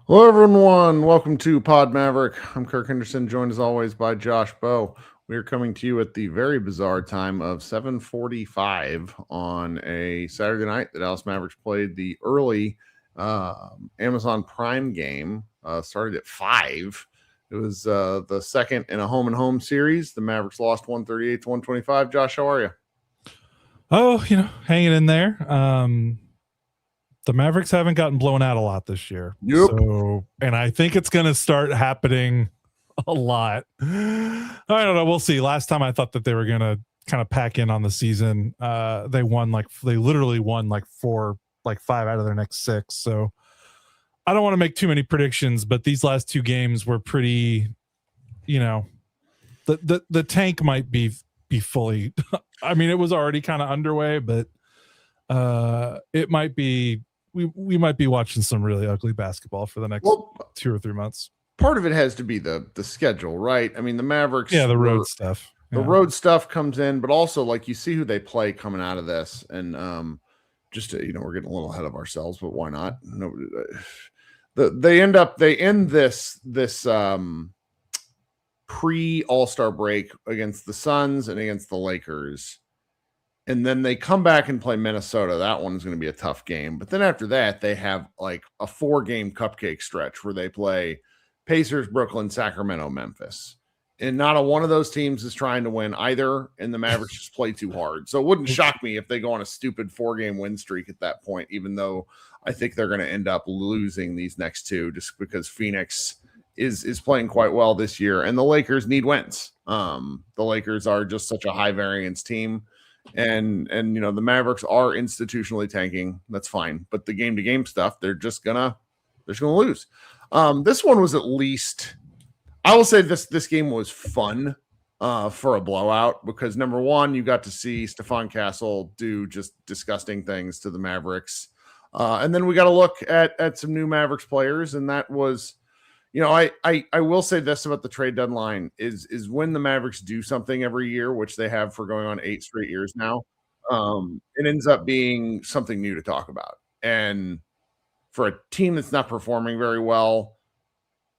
Hello, everyone. Welcome to Pod Maverick. I'm Kirk Henderson, joined as always by Josh Bowe. We are coming to you at the very bizarre time of 7:45 on a Saturday night. The Dallas Mavericks played the early Amazon Prime game. Started at 5. It was the second in a home and home series. The Mavericks lost 138 to 125. Josh, how are you? Oh, hanging in there. The Mavericks haven't gotten blown out a lot this year. Yep. And I think it's going to start happening a lot. I don't know. We'll see. Last time I thought that they were going to kind of pack in on the season. They literally won 5 out of their next 6. So I don't want to make too many predictions, but these last 2 games were pretty, the tank might be fully, I mean, it was already kind of underway, but it might be, we might be watching some really ugly basketball for the next 2 or 3 months. Part of it has to be the schedule, right? I mean, the Mavericks, the road stuff. The road stuff comes in, but also you see who they play coming out of this, and just to, we're getting a little ahead of ourselves, but why not? No, they end this pre All-Star break against the Suns and against the Lakers. And then they come back and play Minnesota. That one's going to be a tough game. But then after that, they have a 4-game cupcake stretch where they play Pacers, Brooklyn, Sacramento, Memphis. And not a one of those teams is trying to win either. And the Mavericks just play too hard. So it wouldn't shock me if they go on a stupid 4-game win streak at that point, even though I think they're going to end up losing these next 2 just because Phoenix is playing quite well this year. And the Lakers need wins. The Lakers are just such a high variance team. And the Mavericks are institutionally tanking. That's fine. But the game-to-game stuff, they're just gonna lose. This one was at least, I will say this game was fun for a blowout because number one, you got to see Stephon Castle do just disgusting things to the Mavericks. And then we got to look at some new Mavericks players, and that was, I will say this about the trade deadline is when the Mavericks do something every year, which they have for going on 8 straight years now, it ends up being something new to talk about. And for a team that's not performing very well,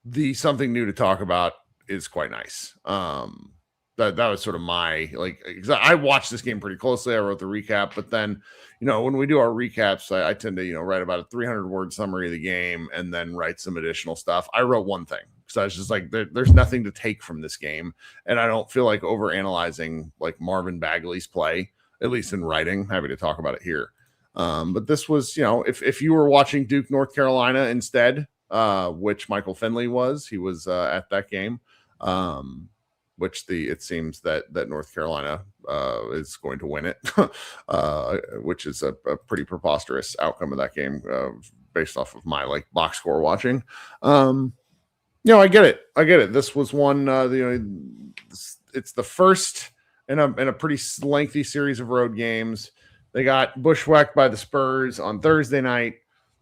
the something new to talk about is quite nice. That was sort of my, I watched this game pretty closely. I wrote the recap, but then, when we do our recaps, I tend to, write about a 300-word summary of the game and then write some additional stuff. I wrote one thing because I was just there's nothing to take from this game. And I don't feel like overanalyzing Marvin Bagley's play, at least in writing. Happy to talk about it here. But this was, if you were watching Duke, North Carolina instead, which Michael Finley was, he was at that game. Which it seems that North Carolina is going to win it, which is a pretty preposterous outcome of that game based off of my box score watching. I get it. This was one. It's the first in a pretty lengthy series of road games. They got bushwhacked by the Spurs on Thursday night.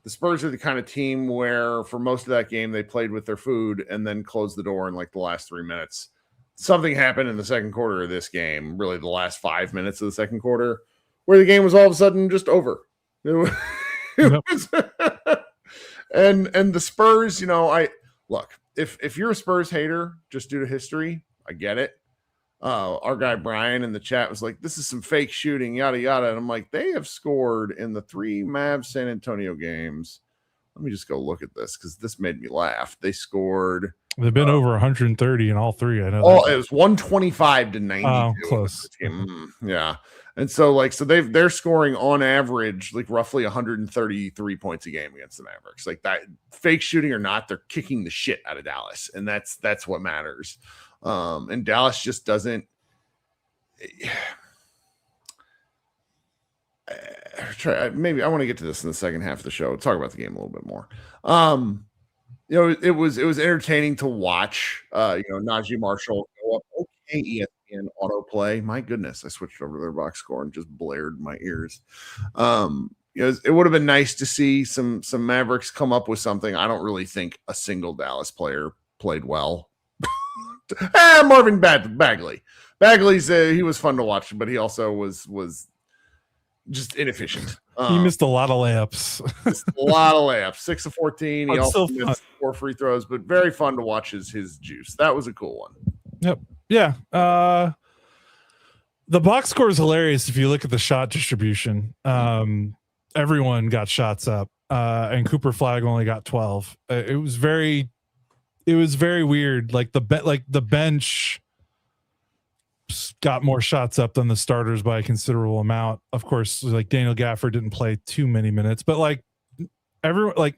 The Spurs are the kind of team where for most of that game they played with their food and then closed the door in the last 3 minutes. Something happened in the second quarter of this game, really the last 5 minutes of the second quarter, where the game was all of a sudden just over. And the Spurs, I look, if you're a Spurs hater just due to history, I get it. Our guy Brian in the chat was like, this is some fake shooting, yada yada. And I'm like, they have scored in the 3 Mavs San Antonio games. Let me just go look at this because this made me laugh. They scored. They've been over 130 in all 3. I know. It was 125 to 92. Oh, close. Yeah, and so they're scoring on average roughly 133 points a game against the Mavericks. That fake shooting or not, they're kicking the shit out of Dallas, and that's what matters. And Dallas just doesn't. Maybe I want to get to this in the second half of the show. Talk about the game a little bit more. It was entertaining to watch. Najee Marshall go up. Okay, ESPN autoplay. My goodness, I switched over to their box score and just blared in my ears. It would have been nice to see some Mavericks come up with something. I don't really think a single Dallas player played well. Marvin Bagley. Bagley's he was fun to watch, but he also was just inefficient. He missed a lot of layups. A lot of layups. 6 of 14. He also missed 4 free throws, but very fun to watch his juice. That was a cool one. Yep. Yeah. The box score is hilarious if you look at the shot distribution. Everyone got shots up, and Cooper Flag only got 12. It was very weird. Like the bench got more shots up than the starters by a considerable amount. Of course, like Daniel Gafford didn't play too many minutes, but like everyone, like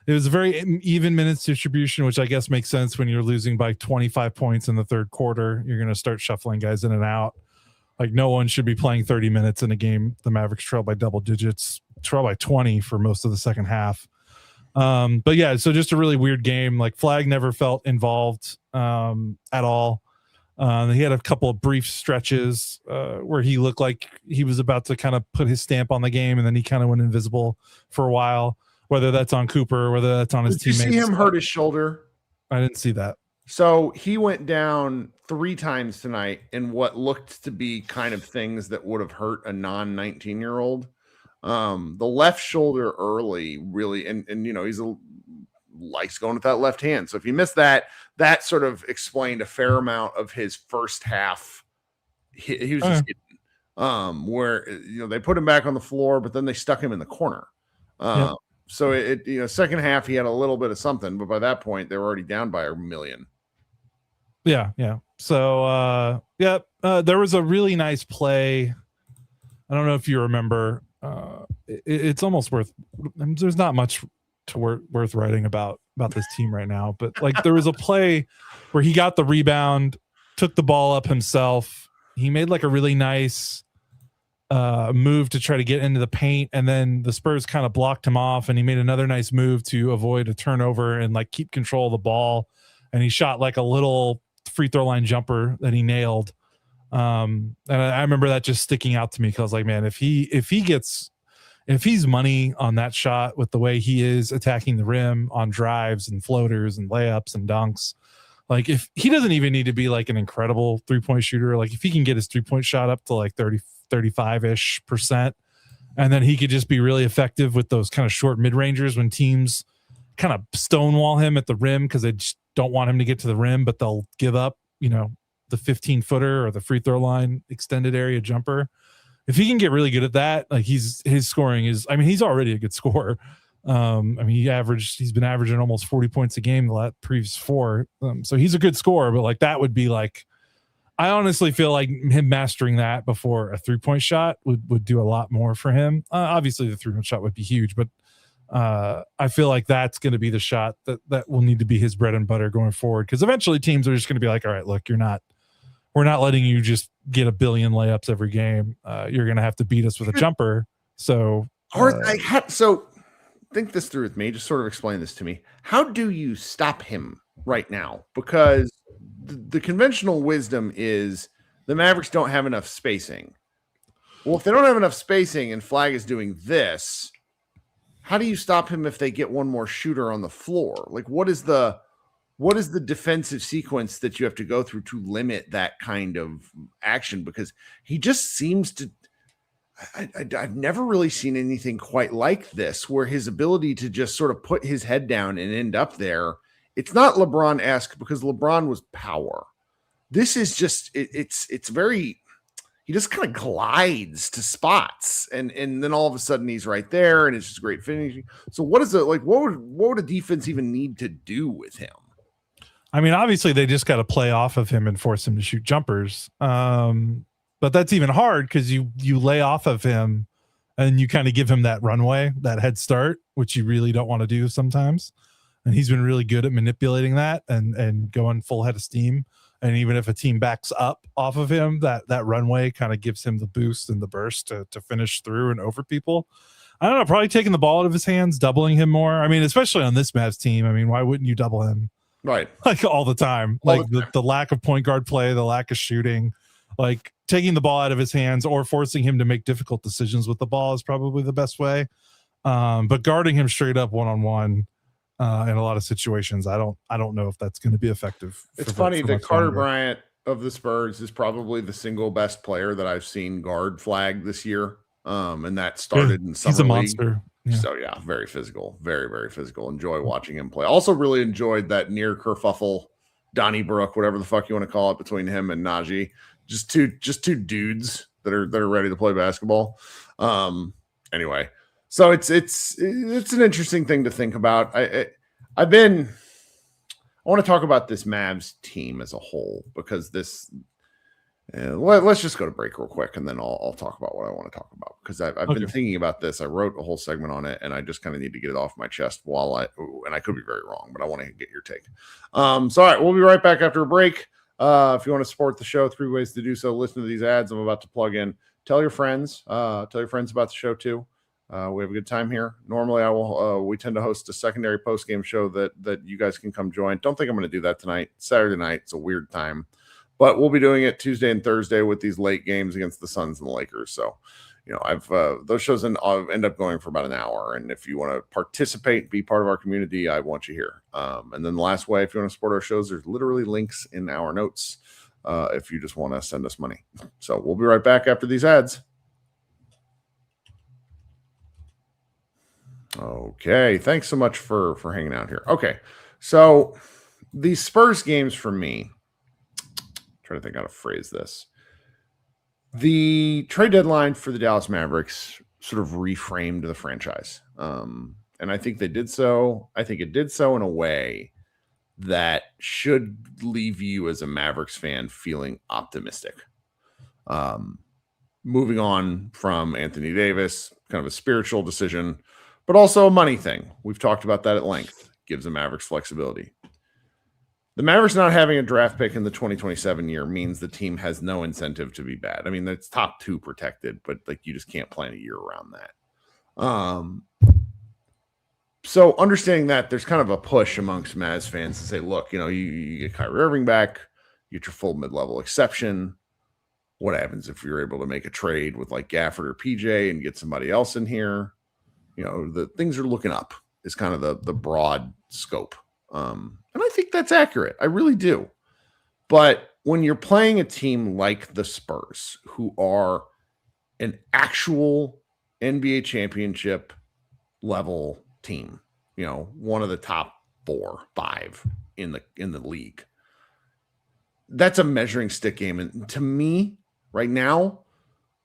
it was a very even minutes distribution, which I guess makes sense when you're losing by 25 points in the third quarter. You're going to start shuffling guys in and out. Like no one should be playing 30 minutes in a game. The Mavericks trail by double digits, trail by 20 for most of the second half. But yeah, so just a really weird game. Like Flag never felt involved at all. He had a couple of brief stretches where he looked like he was about to kind of put his stamp on the game, and then he kind of went invisible for a while, whether that's on Cooper, whether that's on his teammates. Did you see him hurt his shoulder? I didn't see that. So he went down 3 times tonight in what looked to be kind of things that would have hurt a non-19-year-old. The left shoulder early really, and you know, likes going with that left hand. So if you missed that sort of explained a fair amount of his first half. He was just getting, where, you know, they put him back on the floor, but then they stuck him in the corner. So you know, second half he had a little bit of something, but by that point they were already down by 1 million. Yeah. So there was a really nice play. I don't know if you remember. It's almost worth. There's not much worth writing about this team right now, but like there was a play where he got the rebound, took the ball up himself. He made like a really nice move to try to get into the paint, and then the Spurs kind of blocked him off, and he made another nice move to avoid a turnover and like keep control of the ball. And he shot like a little free throw line jumper that he nailed. And I remember that just sticking out to me because I was like, man, if he's money on that shot with the way he is attacking the rim on drives and floaters and layups and dunks, like if he doesn't even need to be like an incredible 3-point shooter, like if he can get his 3-point shot up to like 35-ish%, and then he could just be really effective with those kind of short mid-rangers when teams kind of stonewall him at the rim because they just don't want him to get to the rim, but they'll give up, you know, the 15-footer or the free throw line extended area jumper. If he can get really good at that, like his scoring is, I mean, he's already a good scorer. I mean, he's been averaging almost 40 points a game the previous 4. So he's a good scorer, but like that would be like, I honestly feel like him mastering that before a 3-point shot would do a lot more for him. Obviously the 3-point shot would be huge, but I feel like that's going to be the shot that will need to be his bread and butter going forward. Cause eventually teams are just going to be like, all right, look, we're not letting you just get 1 billion layups every game. You're going to have to beat us with a jumper. So, so think this through with me. Just sort of explain this to me. How do you stop him right now? Because the conventional wisdom is the Mavericks don't have enough spacing. Well, if they don't have enough spacing and Flag is doing this, how do you stop him if they get one more shooter on the floor? Like, what is the defensive sequence that you have to go through to limit that kind of action? Because he just seems to, I've never really seen anything quite like this, where his ability to just sort of put his head down and end up there. It's not LeBron-esque because LeBron was power. This is just, it's very, he just kind of glides to spots and then all of a sudden he's right there and it's just great finishing. So what is it like? What would a defense even need to do with him? I mean, obviously they just got to play off of him and force him to shoot jumpers. But that's even hard because you lay off of him and you kind of give him that runway, that head start, which you really don't want to do sometimes. And he's been really good at manipulating that and going full head of steam. And even if a team backs up off of him, that runway kind of gives him the boost and the burst to finish through and over people. I don't know, probably taking the ball out of his hands, doubling him more. I mean, especially on this Mavs team. I mean, why wouldn't you double him? Right. Like all the time. Like the lack of point guard play, the lack of shooting, like taking the ball out of his hands or forcing him to make difficult decisions with the ball is probably the best way. But guarding him straight up one-on-one in a lot of situations, I don't know if that's going to be effective. It's funny that Carter Bryant of the Spurs is probably the single best player that I've seen guard Flag this year. And that started in summer He's a league. monster. Yeah. So yeah, very physical, very, very physical. Enjoy watching him play. Also really enjoyed that near kerfuffle, Donnybrook, whatever the fuck you want to call it, between him and Najee. Just two dudes that are ready to play basketball. Anyway, so it's an interesting thing to think about. I want to talk about this Mavs team as a whole, because this. Let's just go to break real quick, and then I'll talk about what I want to talk about, because I've been thinking about this. I wrote a whole segment on it, and I just kind of need to get it off my chest and I could be very wrong, but I want to get your take. So all right, we'll be right back after a break. If you want to support the show, 3 ways to do so. Listen to these ads I'm about to plug in. Tell your friends. Tell your friends about the show too. We have a good time here. Normally, we tend to host a secondary post-game show that you guys can come join. Don't think I'm going to do that tonight. Saturday night, it's a weird time. But we'll be doing it Tuesday and Thursday with these late games against the Suns and the Lakers. So, those shows end up going for about an hour. And if you want to participate, be part of our community, I want you here. And then the last way, if you want to support our shows, there's literally links in our notes if you just want to send us money. So we'll be right back after these ads. Okay, thanks so much for hanging out here. Okay, so these Spurs games for me. Trying to think how to phrase this. The trade deadline for the Dallas Mavericks sort of reframed the franchise. And I think they did so. I think it did so in a way that should leave you as a Mavericks fan feeling optimistic. Moving on from Anthony Davis, kind of a spiritual decision, but also a money thing. We've talked about that at length. Gives the Mavericks flexibility. The Mavericks not having a draft pick in the 2027 year means the team has no incentive to be bad. I mean, it's top 2 protected, but you just can't plan a year around that. So understanding that, there's kind of a push amongst Mavs fans to say, look, you get Kyrie Irving back, you get your full mid-level exception. What happens if you're able to make a trade with like Gafford or PJ and get somebody else in here? The things are looking up is kind of the broad scope. And I think that's accurate. I really do. But when you're playing a team like the Spurs, who are an actual NBA championship level team, one of the top 4, 5 in the league, that's a measuring stick game. And to me, right now,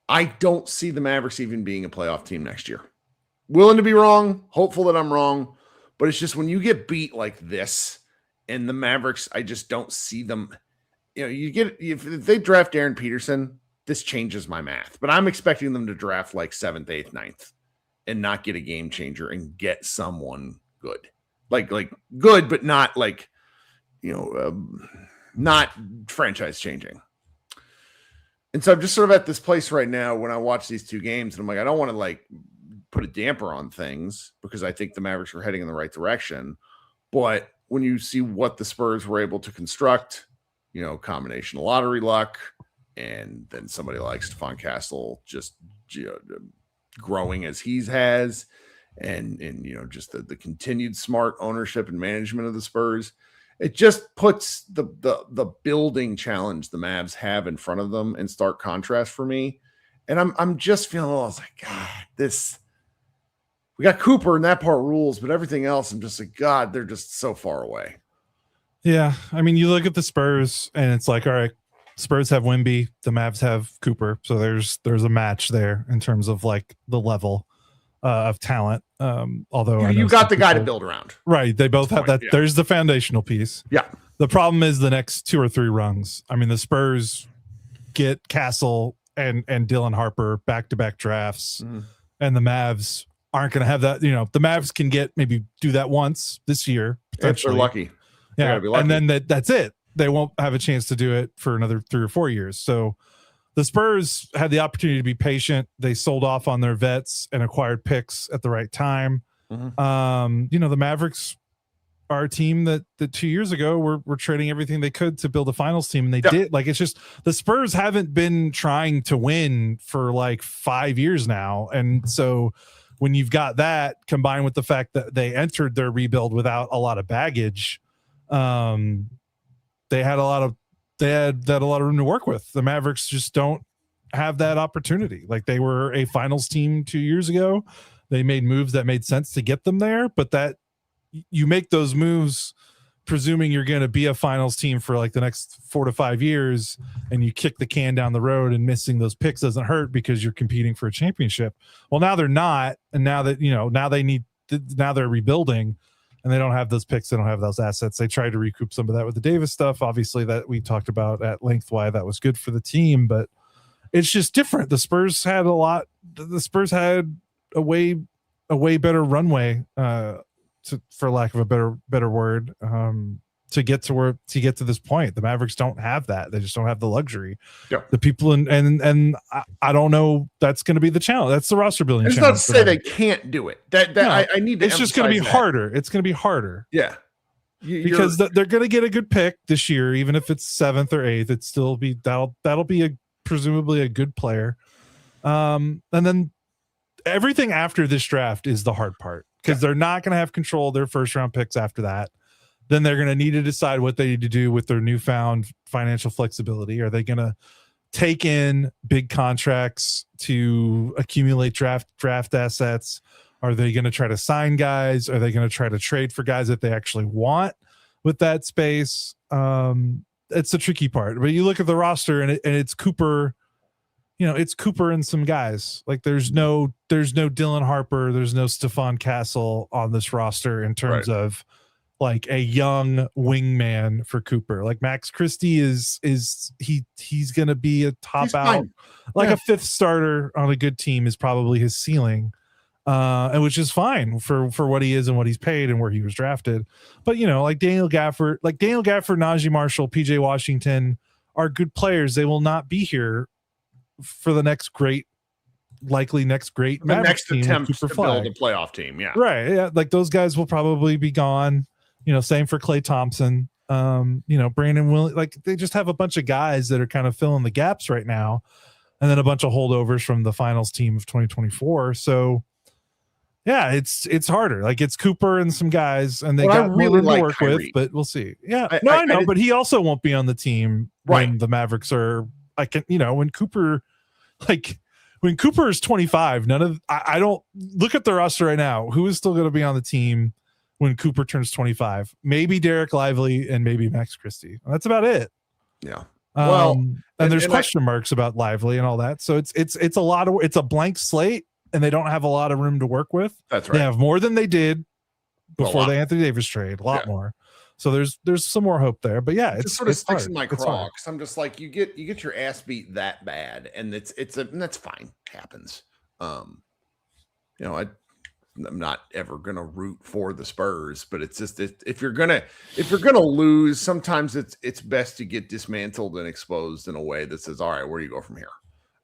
I don't see the Mavericks even being a playoff team next year. Willing to be wrong, hopeful that I'm wrong. But it's just when you get beat like this, and the Mavericks, I just don't see them. If they draft Aaron Peterson, this changes my math. But I'm expecting them to draft like 7th, 8th, 9th, and not get a game changer and get someone good, like good, but not like not franchise changing. And so I'm just sort of at this place right now when I watch these 2 games, and I'm like, I don't want to put a damper on things because I think the Mavericks are heading in the right direction. But when you see what the Spurs were able to construct, combination of lottery luck, and then somebody like Stephon Castle just growing as he has, and just the continued smart ownership and management of the Spurs, it just puts the building challenge the Mavs have in front of them in stark contrast for me. And I'm just feeling, I was like, God, this. We got Cooper and that part rules, but everything else, I'm just like, God, they're just so far away. Yeah. I mean, you look at the Spurs and it's like, all right, Spurs have Wemby, the Mavs have Cooper. So there's a match there in terms of like the level of talent. Although you got the guy to build around. Right. They both have that. Yeah. There's the foundational piece. Yeah. The problem is the next 2 or 3 rungs. I mean, the Spurs get Castle and Dylan Harper back-to-back drafts, and the Mavs aren't going to have that. The Mavs can maybe do that once this year. If they're lucky. Yeah. Be lucky. And then that's it. They won't have a chance to do it for another 3 or 4 years. So the Spurs had the opportunity to be patient. They sold off on their vets and acquired picks at the right time. The Mavericks are a team that 2 years ago were trading everything they could to build a finals team. And they did. It's just the Spurs haven't been trying to win for like 5 years now. And so when you've got that combined with the fact that they entered their rebuild without a lot of baggage, they had a lot of room to work with. The Mavericks just don't have that opportunity. Like, they were a finals team 2 years ago. They made moves that made sense to get them there, but that you make those moves presuming you're going to be a finals team for like the next 4 to 5 years, and you kick the can down the road, and missing those picks doesn't hurt because you're competing for a championship. Well, now they're not. And now that, now they're rebuilding and they don't have those picks. They don't have those assets. They tried to recoup some of that with the Davis stuff. Obviously, that we talked about at length, why that was good for the team, but it's just different. The Spurs had a way better runway, for lack of a better word, to get to this point. The Mavericks don't have that. They just don't have the luxury. Yeah. The people and I don't know. That's going to be the challenge. That's the roster building. It's not to say they can't do it. I need to. It's just going to be harder. It's going to be harder. Yeah. Because they're going to get a good pick this year, even if it's 7th or 8th. It still be that'll be presumably a good player. And then everything after this draft is the hard part, because they're not going to have control of their first round picks after that. Then they're going to need to decide what they need to do with their newfound financial flexibility. Are they going to take in big contracts to accumulate draft assets? Are they going to try to sign guys? Are they going to try to trade for guys that they actually want with that space? It's the tricky part. But you look at the roster, and it's Cooper. It's Cooper and some guys. Like, there's no Dylan Harper, there's no Stephon Castle on this roster in terms of like a young wingman for Cooper. Like, Max Christie he's going to be a top out, like a 5th starter on a good team is probably his ceiling, and which is fine for what he is and what he's paid and where he was drafted. But like Daniel Gafford, Najee Marshall, PJ Washington are good players. They will not be here for the next great Mavericks team, attempt to build a playoff team. Yeah. Right. Yeah. Like, those guys will probably be gone. Same for Klay Thompson. Brandon Williams. Like, they just have a bunch of guys that are kind of filling the gaps right now, and then a bunch of holdovers from the finals team of 2024. So yeah, it's harder. Like, it's Cooper and some guys, and they got really more to work with, but we'll see. Yeah. I know, but he also won't be on the team when the Mavericks are when Cooper is 25, I don't look at the roster right now. Who is still going to be on the team when Cooper turns 25? Maybe Derek Lively and maybe Max Christie. That's about it. Yeah. And there's question marks about Lively and all that. So it's a blank slate, and they don't have a lot of room to work with. That's right. They have more than they did before the Anthony Davis trade, a lot more. So there's some more hope there, but yeah, it sort of sticks in my craw, because I'm just like, you get your ass beat that bad, and and that's fine, happens. I'm not ever gonna root for the Spurs, but it's just if you're gonna lose, sometimes it's best to get dismantled and exposed in a way that says, all right, where do you go from here?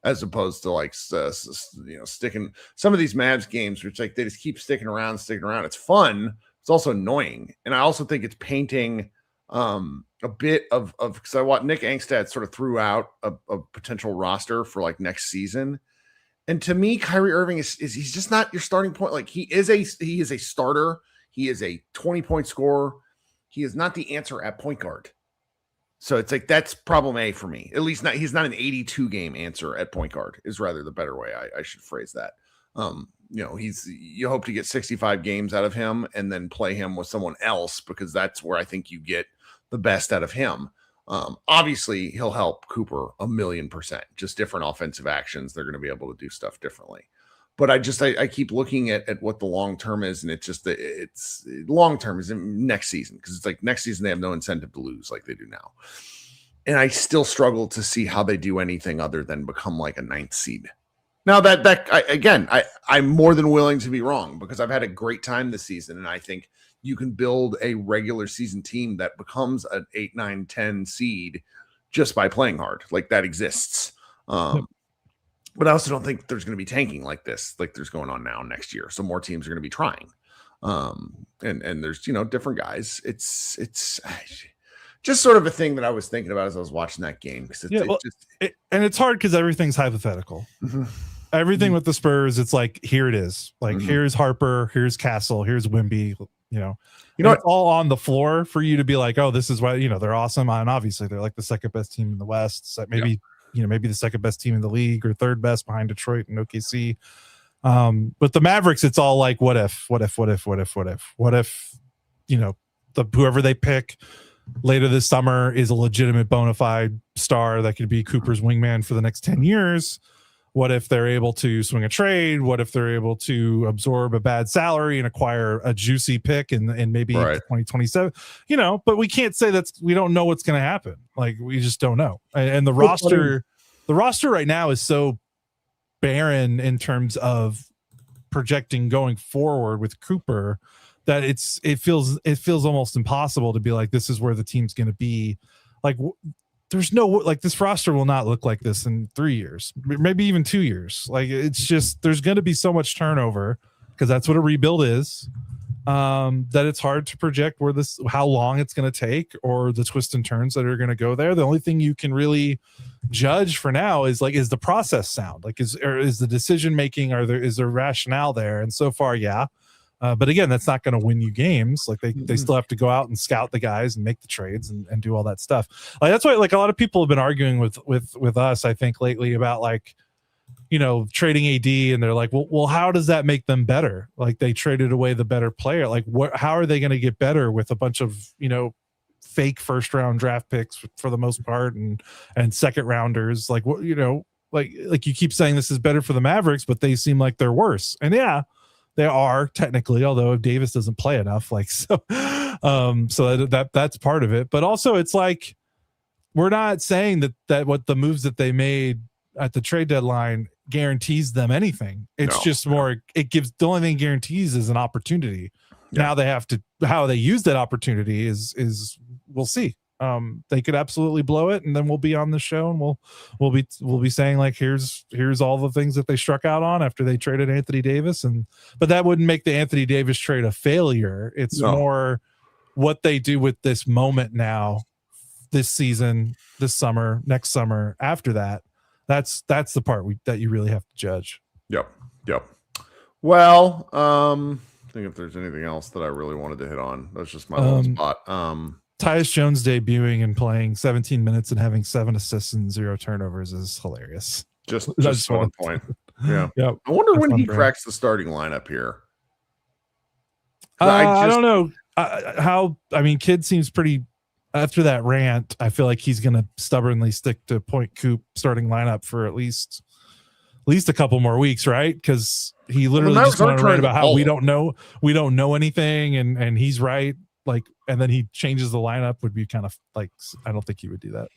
As opposed to like sticking some of these Mavs games, which like they just keep sticking around. It's fun. It's also annoying. And I also think it's painting a bit of because I watched Nick Angstad sort of threw out a potential roster for like next season. And to me, Kyrie Irving is he's just not your starting point. Like, he is a starter. He is a 20-point scorer. He is not the answer at point guard. So it's like, that's problem A for me. At least he's not an 82 game answer at point guard, is rather the better way I should phrase that. You hope to get 65 games out of him and then play him with someone else, because that's where I think you get the best out of him. Obviously he'll help Cooper 1,000,000%, just different offensive actions. They're going to be able to do stuff differently. But I keep looking at what the long-term is, and it's long-term is next season, because it's like next season they have no incentive to lose like they do now. And I still struggle to see how they do anything other than become like a 9th seed. Now I'm more than willing to be wrong, because I've had a great time this season, and I think you can build a regular season team that becomes an 8, 9, 10 seed just by playing hard. Like, that exists. But I also don't think there's going to be tanking like this, like there's going on now next year. So more teams are going to be trying. And there's, different guys. It's just sort of a thing that I was thinking about as I was watching that game. And it's hard because everything's hypothetical. Mm-hmm. Everything with the Spurs, it's like, here it is. Like, here's Harper, here's Castle, here's Wemby. It's all on the floor for you to be like, oh, this is why, they're awesome. And obviously they're like the second best team in the West. So maybe maybe the second best team in the league or third best behind Detroit and OKC. But the Mavericks, it's all like, what if, whoever they pick later this summer is a legitimate bona fide star that could be Cooper's wingman for the next 10 years. What if they're able to swing a trade? What if they're able to absorb a bad salary and acquire a juicy pick and maybe 2027? But we can't say we don't know what's going to happen. Like, we just don't know. And the roster right now is so barren in terms of projecting going forward with Cooper that it feels almost impossible to be like, this is where the team's going to be. Like, there's no, like, this roster will not look like this in 3 years, maybe even 2 years. Like, it's just, there's going to be so much turnover because that's what a rebuild is, that it's hard to project how long it's going to take or the twists and turns that are going to go there. The only thing you can really judge for now is the process sound? Like, is the decision making, is there rationale there? And so far, yeah. But again, that's not going to win you games. Like, they still have to go out and scout the guys and make the trades and do all that stuff. Like, that's why, like, a lot of people have been arguing with us, I think, lately about, like, trading AD, and they're like, well, how does that make them better? Like, they traded away the better player. Like, how are they going to get better with a bunch of, fake first round draft picks for the most part and second rounders? Like, what, like you keep saying this is better for the Mavericks, but they seem like they're worse. And yeah, they are technically, although Davis doesn't play enough, like, so that's part of it. But also, it's like, we're not saying that what the moves that they made at the trade deadline guarantees them anything. It's just more, it gives, the only thing it guarantees is an opportunity. Yeah. Now they have to, how they use that opportunity is we'll see. They could absolutely blow it, and then we'll be on the show and we'll be saying, like, here's all the things that they struck out on after they traded Anthony Davis, but that wouldn't make the Anthony Davis trade a failure. It's more what they do with this moment now, this season, this summer, next summer, after that. That's the part that you really have to judge. Yep. Well, I think if there's anything else that I really wanted to hit on, that's just my little spot. Tyus Jones debuting and playing 17 minutes and having 7 assists and 0 turnovers is hilarious. Just one point. Yeah. Yep. I wonder when he cracks the starting lineup here. I don't know Kid seems pretty, after that rant, I feel like he's going to stubbornly stick to point Coop starting lineup for at least a couple more weeks, right? Because he literally just wanted to write about how we don't know anything, and he's right. Like, and then he changes the lineup would be kind of like, I don't think he would do that.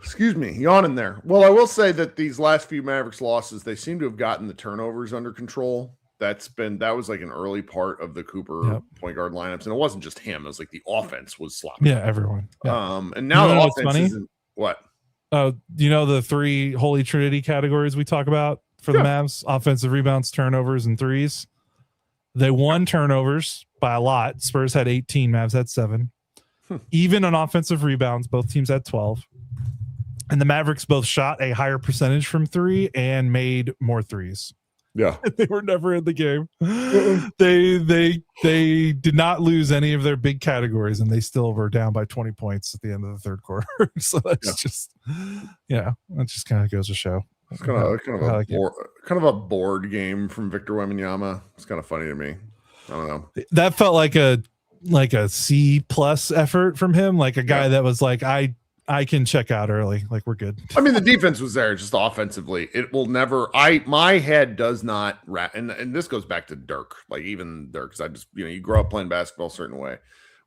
Excuse me, yawning there. Well, I will say that these last few Mavericks losses, they seem to have gotten the turnovers under control. That was like an early part of the Cooper point guard lineups, and it wasn't just him. It was like the offense was sloppy. Yeah, everyone. Yeah. And now the offense isn't what? The 3 Holy Trinity categories we talk about for the Mavs: offensive rebounds, turnovers, and threes. They won turnovers by a lot. Spurs had 18, Mavs had 7. Even on offensive rebounds, both teams had 12. And the Mavericks both shot a higher percentage from 3 and made more threes. Yeah. They were never in the game. They did not lose any of their big categories, and they still were down by 20 points at the end of the third quarter. So that's just kind of goes to show. It's kind of a board game from Victor Wembanyama. It's kind of funny to me. I don't know. That felt like a C+ effort from him, like a guy that was like, I can check out early. Like, we're good. I mean, the defense was there, just offensively. It will never. My head does not and this goes back to Dirk. Like, even Dirk, because I just, you grow up playing basketball a certain way.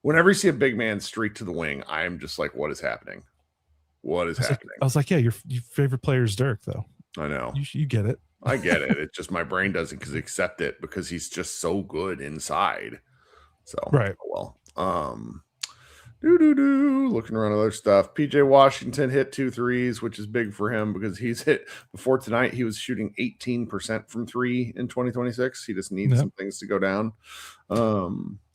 Whenever you see a big man streak to the wing, I'm just like, what is happening? What is happening? I was like, yeah, your favorite player is Dirk, though. I know. You get it. I get it. It's just my brain doesn't accept it because he's just so good inside. So right. Well, looking around other stuff. PJ Washington hit 2 threes, which is big for him because he's hit before tonight. He was shooting 18% from 3 in 2026. He just needs some things to go down.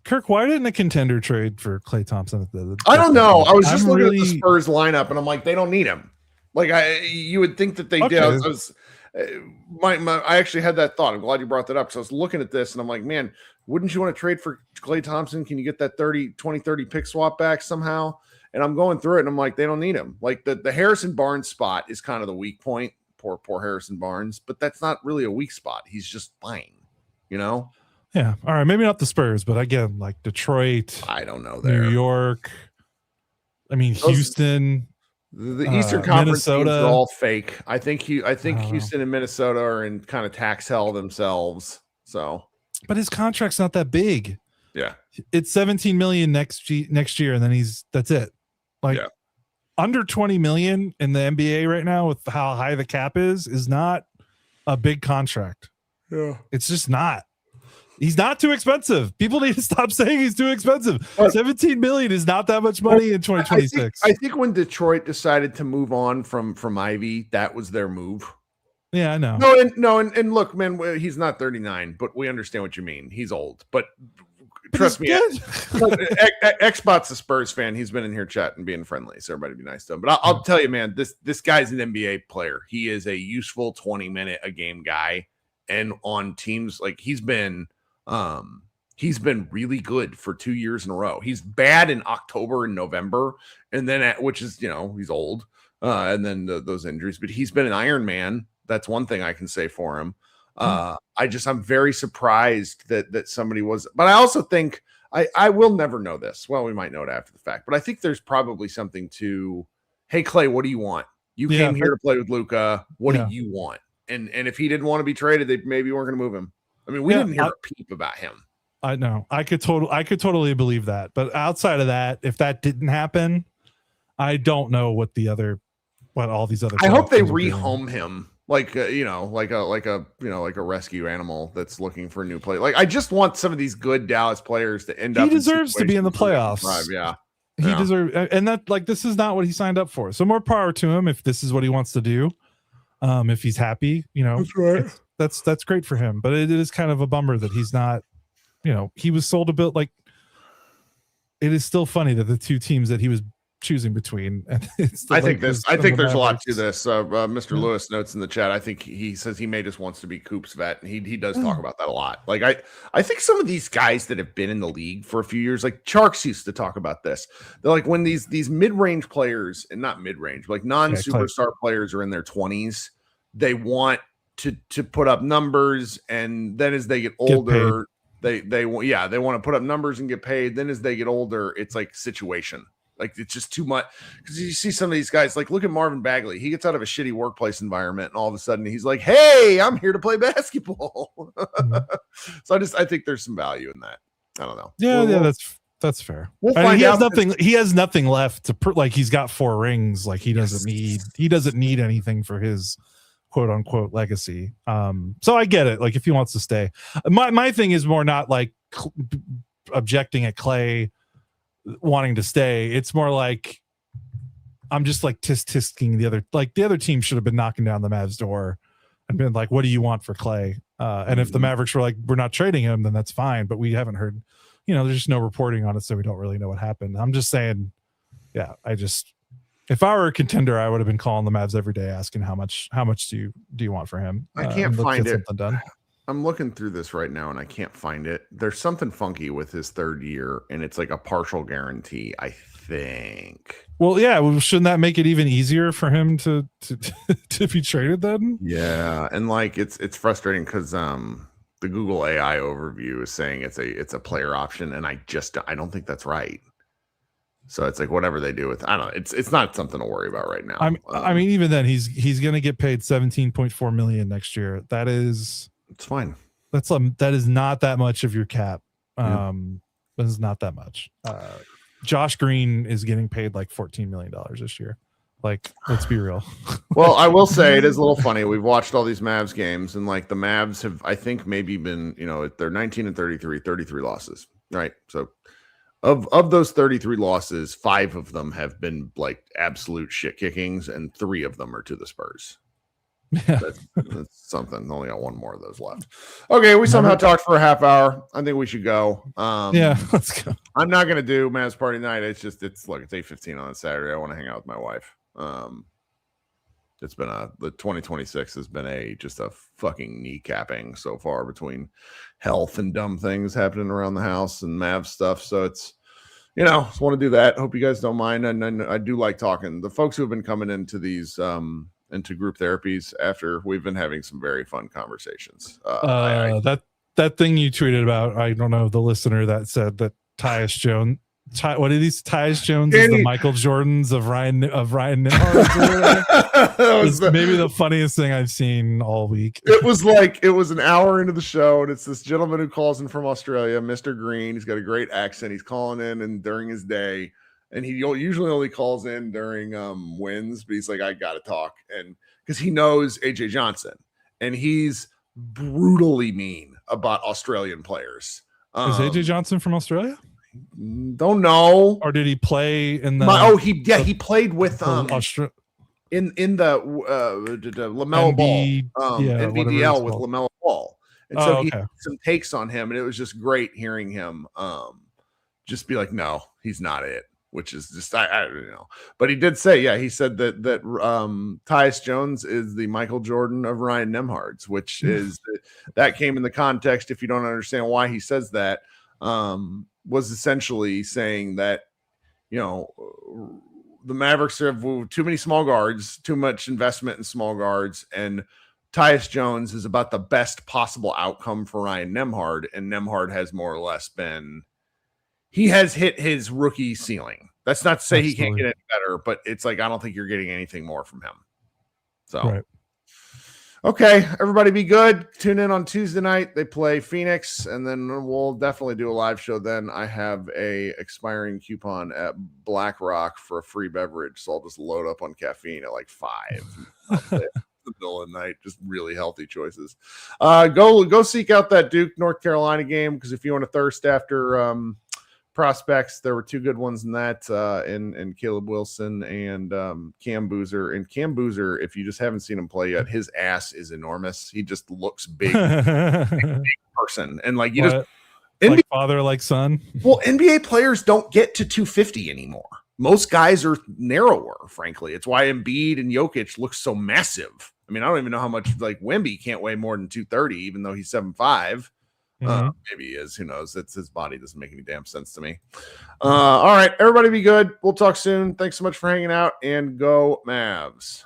Kirk, why didn't a contender trade for Klay Thompson? I don't know. I was just looking at the Spurs lineup, and I'm like, they don't need him. Like, you would think that they did. I actually had that thought. I'm glad you brought that up because I was looking at this, and I'm like, man, wouldn't you want to trade for Klay Thompson? Can you get that 30 pick swap back somehow? And I'm going through it and I'm like, they don't need him. Like the Harrison Barnes spot is kind of the weak point. Poor Harrison Barnes, but that's not really a weak spot. He's just fine, you know? Yeah. All right. Maybe not the Spurs, but again, like Detroit, I don't know there. New York. I mean, Houston. The Eastern Conference teams Minnesota are all fake. I think Houston and Minnesota are in kind of tax hell themselves. So, but his contract's not that big. Yeah, it's 17 million next year, and then that's it. Like under 20 million in the NBA right now with how high the cap is not a big contract. Yeah, it's just not. He's not too expensive. People need to stop saying he's too expensive. 17 million is not that much money in 2026. I think when Detroit decided to move on from Ivy, that was their move. Yeah, I know. And look, man, he's not 39, but we understand what you mean. He's old, but trust me, Xbot's a Spurs fan. He's been in here chatting, being friendly, so everybody be nice to him. But I'll tell you, man, this guy's an NBA player. He is a useful 20-minute a game guy, and on teams like he's been really good for 2 years in a row. He's bad in October and November, and then which is he's old, and then those injuries. But he's been an Iron Man. That's one thing I can say for him. I'm very surprised that somebody was, but I also think I will never know this. Well, we might know it after the fact, but I think there's probably something to, hey Clay, what do you want? You came here to play with Luka. What do you want? And if he didn't want to be traded, they maybe weren't going to move him. I mean, we didn't hear a peep about him. I know. I could totally believe that. But outside of that, if that didn't happen, I don't know what all these other. I hope they rehome him, like like a rescue animal that's looking for a new play. Like I just want some of these good Dallas players to end up. He deserves to be in the playoffs. He deserves, and that this is not what he signed up for. So more power to him if this is what he wants to do. If he's happy, that's right. That's great for him, but it is kind of a bummer that he's not, he was sold a bit. Like it is still funny that the two teams that he was choosing between, and I think there's a lot to this. Mr. Lewis notes in the chat, I think he says he may just wants to be Coop's vet, and he does talk about that a lot. Like I think some of these guys that have been in the league for a few years, like Charks used to talk about this. They're like when these mid-range players, and not mid-range, like non-superstar players are in their 20s, they want to put up numbers, and then as they get older, they want to put up numbers and get paid. Then as they get older, it's like situation. Like it's just too much, because you see some of these guys, like look at Marvin Bagley. He gets out of a shitty workplace environment, and all of a sudden he's like, "Hey, I'm here to play basketball." So I think there's some value in that. I don't know. Yeah, that's fair. We'll find he has nothing. He has nothing left to like. He's got 4 rings. Like he doesn't need anything for his quote unquote legacy. So I get it. Like if he wants to stay, my thing is more not like objecting at Clay wanting to stay. It's more like I'm just like tisking the other team should have been knocking down the Mavs door and been like, what do you want for Clay? And if the Mavericks were like, we're not trading him, then that's fine, but we haven't heard, there's just no reporting on it, so we don't really know what happened. I'm just saying, if I were a contender, I would have been calling the Mavs every day asking how much do you want for him? I can't find it. Done. I'm looking through this right now and I can't find it. There's something funky with his 3rd year, and it's like a partial guarantee, I think. Well, yeah. Shouldn't that make it even easier for him to be traded then? Yeah, and like it's frustrating because the Google AI overview is saying it's a player option, and I don't think that's right. So it's like whatever they do with, I don't know. It's not something to worry about right now. I mean, even then, he's going to get paid $17.4 million next year. It's fine. That is not that much of your cap. That is not that much. Josh Green is getting paid like $14 million this year. Like, let's be real. Well, I will say it is a little funny. We've watched all these Mavs games, and like the Mavs have, I think, maybe been, they're 19 and 33 losses, right? So of those 33 losses, 5 of them have been like absolute shit kickings, and 3 of them are to the Spurs. Yeah. That's something. Only got 1 more of those left. Okay, we somehow talked for a half hour. I think we should go. Let's go. I'm not gonna do Mavs party night. It's 8:15 on a Saturday. I want to hang out with my wife. It's been the 2026 has been just a fucking kneecapping so far between health and dumb things happening around the house and Mavs stuff. So Just want to do that. Hope you guys don't mind. And I do like talking. The folks who have been coming into these into group therapies after, we've been having some very fun conversations. That thing you tweeted about, I don't know, the listener that said that Tyus Jones. What are these? Tyus Jones is the Michael Jordans of Ryan Nembhard. Maybe the funniest thing I've seen all week. It was an hour into the show, and it's this gentleman who calls in from Australia, Mr. Green. He's got a great accent. He's calling in and during his day, and he usually only calls in during wins, but he's like, I gotta talk, and because he knows AJ Johnson, and he's brutally mean about Australian players. Is AJ Johnson from Australia? Don't know. Or did he play in the? He played with in the LaMelo Ball, NBDL with LaMelo Ball, and so he had some takes on him, and it was just great hearing him just be like, no, he's not it, which is just I don't know. But he did say, he said that Tyus Jones is the Michael Jordan of Ryan Nembhard's, which is that came in the context. If you don't understand why he says that. Was essentially saying that, the Mavericks have too many small guards, too much investment in small guards, and Tyus Jones is about the best possible outcome for Ryan Nembhard, and Nembhard has more or less he has hit his rookie ceiling. That's not to say he can't get any better, but it's like, I don't think you're getting anything more from him. So, right. Okay, everybody be good. Tune in on Tuesday night. They play Phoenix, and then we'll definitely do a live show then. I have a expiring coupon at BlackRock for a free beverage, so I'll just load up on caffeine at like 5 the middle of the night. Just really healthy choices. Go seek out that Duke North Carolina game, because if you want to thirst after prospects, there were 2 good ones in that, in Caleb Wilson and Cam Boozer. And Cam Boozer, if you just haven't seen him play yet, his ass is enormous. He just looks big, big person, and like like father, like son. Well, NBA players don't get to 250 anymore. Most guys are narrower, frankly. It's why Embiid and Jokic look so massive. I mean, I don't even know how much, like, Wemby can't weigh more than 230, even though he's 7'5". Maybe he is. Who knows? It's his body doesn't make any damn sense to me. All right, everybody be good. We'll talk soon. Thanks so much for hanging out, and go Mavs.